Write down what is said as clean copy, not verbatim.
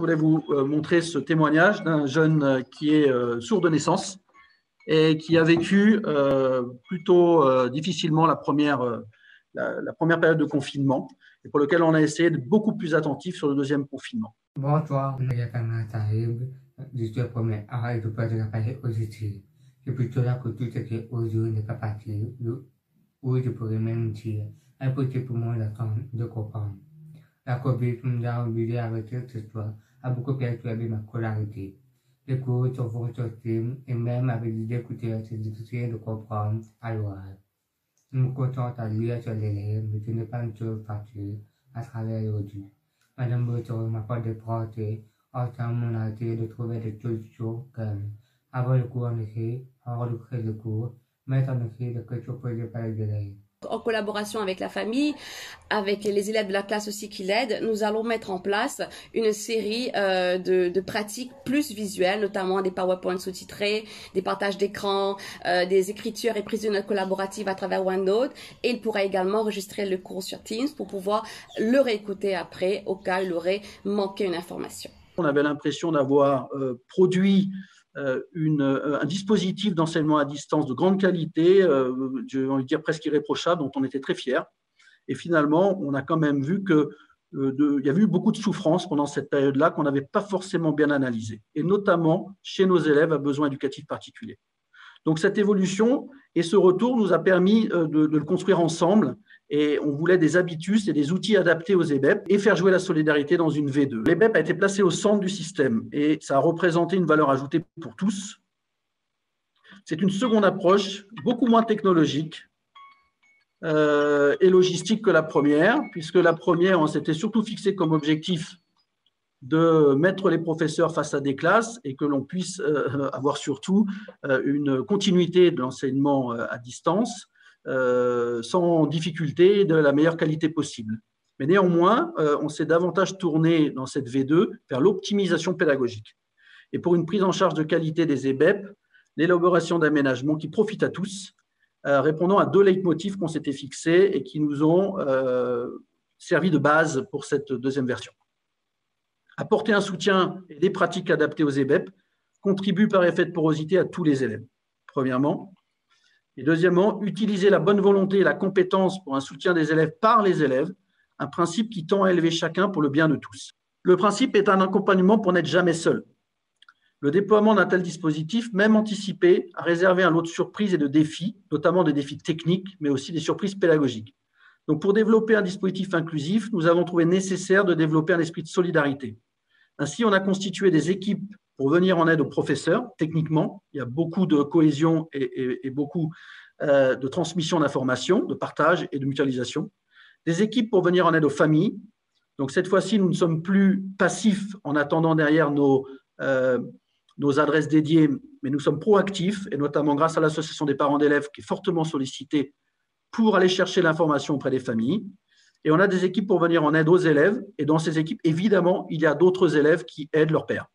voulais vous montrer ce témoignage d'un jeune qui est sourd de naissance et qui a vécu plutôt difficilement la première période de confinement et pour lequel on a essayé d'être beaucoup plus attentif sur le deuxième confinement. Bonsoir, je suis premier à de pas de la parler aux études. C'est plutôt là que tout ce qui est aux yeux n'est pas parti, où je pourrais même dire, impossible pour moi d'attendre, de comprendre. La COVID nous a obligés à arrêter cette histoire, a beaucoup perturbé ma scolarité. Les cours sont sortis et même avec l'idée d'écouter, c'est difficile de comprendre à l'oral. Je me contente à lire sur les lèvres, mais ce n'est pas une chose facile à travers l'audio. Madame Breton m'a pas déporté, autant mon a été de trouver des solutions comme avoir le cours en écrit, avoir le cours, mettre en écrit les questions posées par les élèves. En collaboration avec la famille, avec les élèves de la classe aussi qui l'aident, nous allons mettre en place une série de pratiques plus visuelles, notamment des PowerPoint sous-titrés, des partages d'écran, des écritures et prises de notes collaboratives à travers OneNote. Et il pourra également enregistrer le cours sur Teams pour pouvoir le réécouter après au cas où il aurait manqué une information. On avait l'impression d'avoir produit un dispositif d'enseignement à distance de grande qualité, j'ai envie de dire presque irréprochable, dont on était très fiers. Et finalement, on a quand même vu qu'il y avait eu beaucoup de souffrances pendant cette période-là qu'on n'avait pas forcément bien analysée, et notamment chez nos élèves à besoins éducatifs particuliers. Donc cette évolution et ce retour nous a permis de le construire ensemble, et on voulait des habitus et des outils adaptés aux EBEP et faire jouer la solidarité dans une V2. L'EBEP a été placé au centre du système et ça a représenté une valeur ajoutée pour tous. C'est une seconde approche, beaucoup moins technologique et logistique que la première, puisque la première, on s'était surtout fixé comme objectif de mettre les professeurs face à des classes et que l'on puisse avoir surtout une continuité de l'enseignement à distance sans difficulté et de la meilleure qualité possible. Mais néanmoins, on s'est davantage tourné dans cette V2 vers l'optimisation pédagogique. Et pour une prise en charge de qualité des EBEP, l'élaboration d'aménagements qui profitent à tous, répondant à 2 leitmotifs qu'on s'était fixés et qui nous ont servi de base pour cette deuxième version. Apporter un soutien et des pratiques adaptées aux EBEP contribue par effet de porosité à tous les élèves, premièrement. Et deuxièmement, utiliser la bonne volonté et la compétence pour un soutien des élèves par les élèves, un principe qui tend à élever chacun pour le bien de tous. Le principe est un accompagnement pour n'être jamais seul. Le déploiement d'un tel dispositif, même anticipé, a réservé un lot de surprises et de défis, notamment des défis techniques, mais aussi des surprises pédagogiques. Donc, pour développer un dispositif inclusif, nous avons trouvé nécessaire de développer un esprit de solidarité. Ainsi, on a constitué des équipes pour venir en aide aux professeurs. Techniquement, il y a beaucoup de cohésion et beaucoup de transmission d'informations, de partage et de mutualisation. Des équipes pour venir en aide aux familles. Donc, cette fois-ci, nous ne sommes plus passifs en attendant derrière nos adresses dédiées, mais nous sommes proactifs, et notamment grâce à l'association des parents d'élèves qui est fortement sollicitée pour aller chercher l'information auprès des familles. Et on a des équipes pour venir en aide aux élèves. Et dans ces équipes, évidemment, il y a d'autres élèves qui aident leurs pairs.